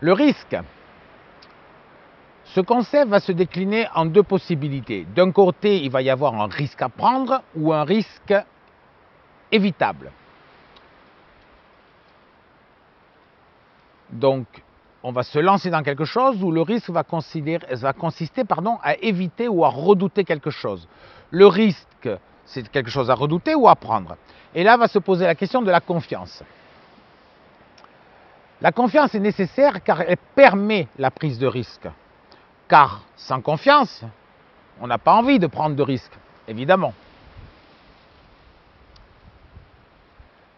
Le risque. Ce concept va se décliner en deux possibilités. D'un côté, il va y avoir un risque à prendre ou un risque évitable. Donc, on va se lancer dans quelque chose où le risque va consister à éviter ou à redouter quelque chose. Le risque, c'est quelque chose à redouter ou à prendre. Et là, va se poser la question de la confiance. La confiance est nécessaire car elle permet la prise de risque. Car sans confiance, on n'a pas envie de prendre de risques, évidemment.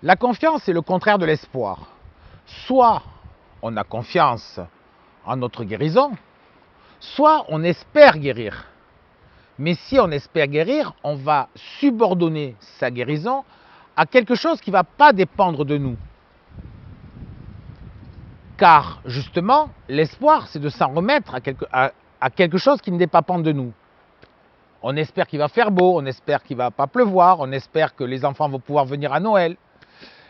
La confiance est le contraire de l'espoir. Soit on a confiance en notre guérison, soit on espère guérir. Mais si on espère guérir, on va subordonner sa guérison à quelque chose qui ne va pas dépendre de nous. Car justement, l'espoir, c'est de s'en remettre à quelque chose qui ne dépend de nous. On espère qu'il va faire beau, on espère qu'il ne va pas pleuvoir, on espère que les enfants vont pouvoir venir à Noël.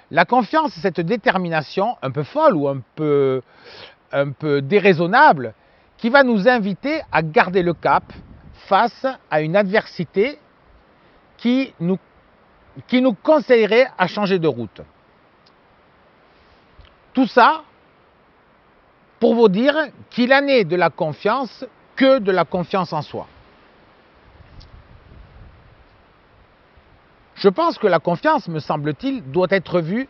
La confiance, c'est cette détermination un peu folle ou un peu déraisonnable qui va nous inviter à garder le cap face à une adversité qui nous conseillerait à changer de route. Tout ça pour vous dire qu'il en est de la confiance que de la confiance en soi. Je pense que la confiance, me semble-t-il, doit être vue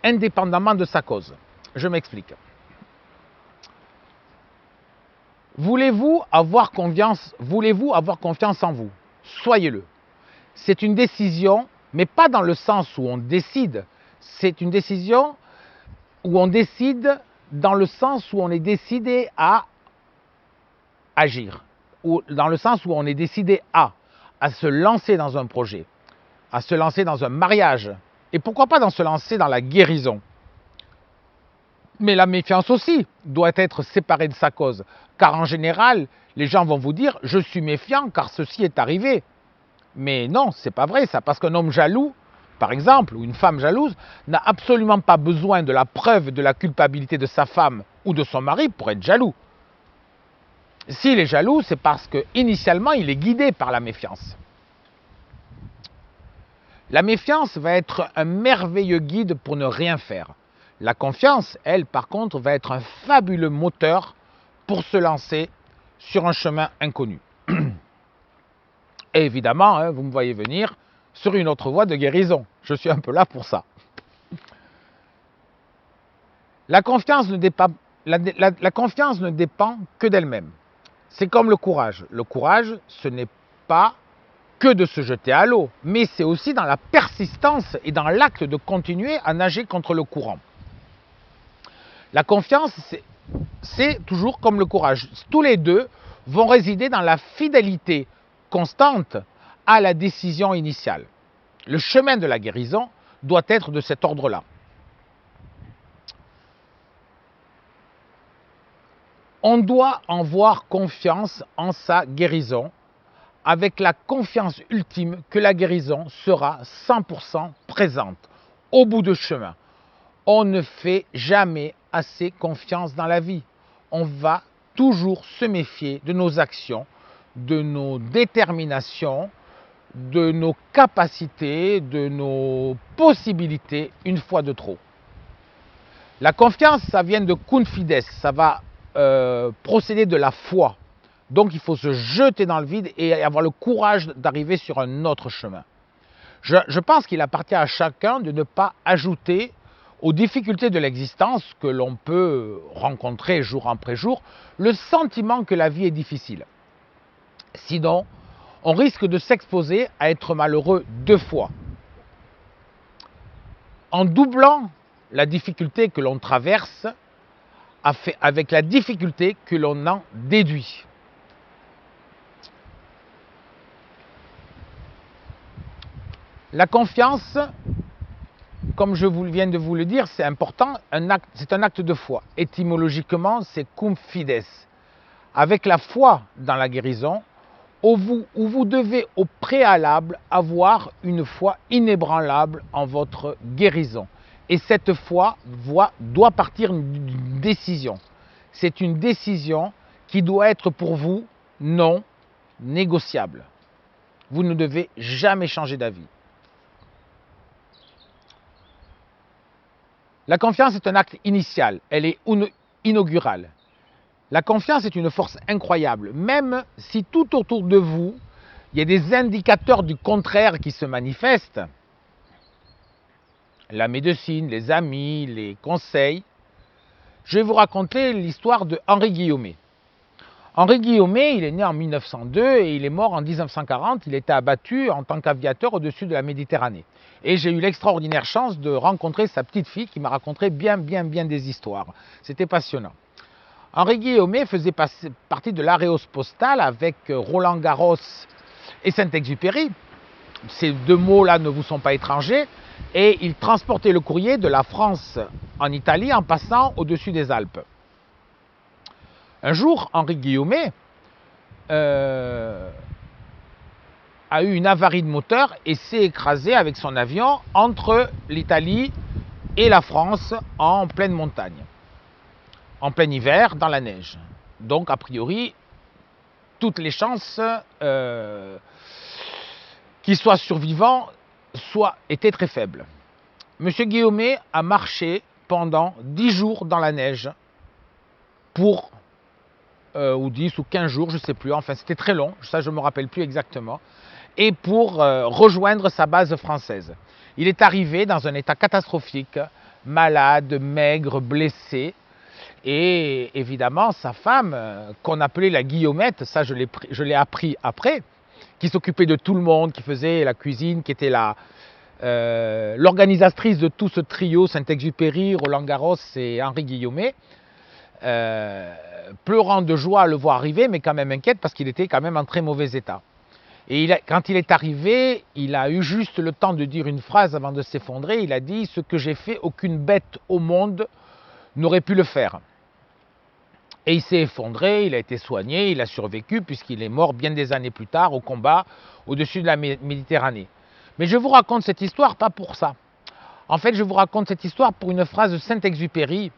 indépendamment de sa cause. Je m'explique. Voulez-vous avoir confiance en vous? Soyez-le. C'est une décision, mais pas dans le sens où on décide. C'est une décision où on décide dans le sens où on est décidé à agir. Ou dans le sens où on est décidé à se lancer dans un projet, à se lancer dans un mariage. Et pourquoi pas se lancer dans la guérison? Mais la méfiance aussi doit être séparée de sa cause. Car en général, les gens vont vous dire « je suis méfiant car ceci est arrivé ». Mais non, c'est pas vrai ça. Parce qu'un homme jaloux, par exemple, ou une femme jalouse, n'a absolument pas besoin de la preuve de la culpabilité de sa femme ou de son mari pour être jaloux. S'il est jaloux, c'est parce qu'initialement, il est guidé par la méfiance. La méfiance va être un merveilleux guide pour ne rien faire. La confiance, elle, par contre, va être un fabuleux moteur pour se lancer sur un chemin inconnu. Et évidemment, vous me voyez venir sur une autre voie de guérison. Je suis un peu là pour ça. La confiance ne dépend que d'elle-même. C'est comme le courage. Le courage, ce n'est pas que de se jeter à l'eau, mais c'est aussi dans la persistance et dans l'acte de continuer à nager contre le courant. La confiance, c'est toujours comme le courage. Tous les deux vont résider dans la fidélité constante à la décision initiale. Le chemin de la guérison doit être de cet ordre-là. On doit avoir confiance en sa guérison, avec la confiance ultime que la guérison sera 100% présente au bout du chemin. On ne fait jamais assez confiance dans la vie. On va toujours se méfier de nos actions, de nos déterminations, de nos capacités, de nos possibilités une fois de trop. La confiance, ça vient de confides, ça va procéder de la foi. Donc il faut se jeter dans le vide et avoir le courage d'arriver sur un autre chemin. Je pense qu'il appartient à chacun de ne pas ajouter aux difficultés de l'existence que l'on peut rencontrer jour après jour, le sentiment que la vie est difficile. Sinon, on risque de s'exposer à être malheureux 2 fois. En doublant la difficulté que l'on traverse avec la difficulté que l'on en déduit. La confiance, comme je viens de vous le dire, c'est important, c'est un acte de foi. Étymologiquement, c'est cum fides. Avec la foi dans la guérison, où vous devez au préalable avoir une foi inébranlable en votre guérison. Et cette foi doit partir d'une décision. C'est une décision qui doit être pour vous non négociable. Vous ne devez jamais changer d'avis. La confiance est un acte initial, elle est inaugurale. La confiance est une force incroyable, même si tout autour de vous, il y a des indicateurs du contraire qui se manifestent. La médecine, les amis, les conseils. Je vais vous raconter l'histoire de Henri Guillaumet. Henri Guillaumet, il est né en 1902 et il est mort en 1940. Il était abattu en tant qu'aviateur au-dessus de la Méditerranée. Et j'ai eu l'extraordinaire chance de rencontrer sa petite fille qui m'a raconté bien des histoires. C'était passionnant. Henri Guillaumet faisait partie de l'Aréos postale avec Roland Garros et Saint-Exupéry. Ces deux mots-là ne vous sont pas étrangers. Et il transportait le courrier de la France en Italie en passant au-dessus des Alpes. Un jour, Henri Guillaumet a eu une avarie de moteur et s'est écrasé avec son avion entre l'Italie et la France en pleine montagne, en plein hiver, dans la neige. Donc, a priori, toutes les chances qu'il soit survivant étaient très faibles. Monsieur Guillaumet a marché pendant 10 jours dans la neige pour ou 10 ou 15 jours, je ne sais plus, enfin c'était très long, ça je ne me rappelle plus exactement, et pour rejoindre sa base française. Il est arrivé dans un état catastrophique, malade, maigre, blessé, et évidemment sa femme, qu'on appelait la Guillaumette, ça je l'ai appris après, qui s'occupait de tout le monde, qui faisait la cuisine, qui était l'organisatrice de tout ce trio, Saint-Exupéry, Roland Garros et Henri Guillaumet, pleurant de joie à le voir arriver, mais quand même inquiète parce qu'il était quand même en très mauvais état. Et quand il est arrivé, il a eu juste le temps de dire une phrase avant de s'effondrer. Il a dit « Ce que j'ai fait, aucune bête au monde n'aurait pu le faire ». Et il s'est effondré, il a été soigné, il a survécu puisqu'il est mort bien des années plus tard au combat au-dessus de la Méditerranée. Mais je vous raconte cette histoire pas pour ça. En fait, je vous raconte cette histoire pour une phrase de Saint-Exupéry.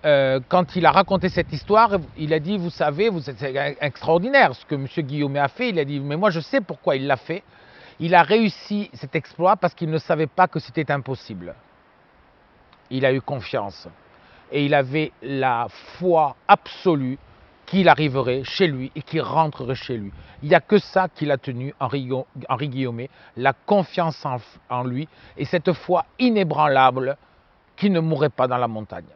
Quand il a raconté cette histoire, il a dit, vous savez, c'est extraordinaire ce que M. Guillaumet a fait. Il a dit, mais moi je sais pourquoi il l'a fait. Il a réussi cet exploit parce qu'il ne savait pas que c'était impossible. Il a eu confiance. Et il avait la foi absolue qu'il arriverait chez lui et qu'il rentrerait chez lui. Il n'y a que ça qui l'a tenu, Henri Guillaumet, la confiance en lui et cette foi inébranlable qui ne mourrait pas dans la montagne.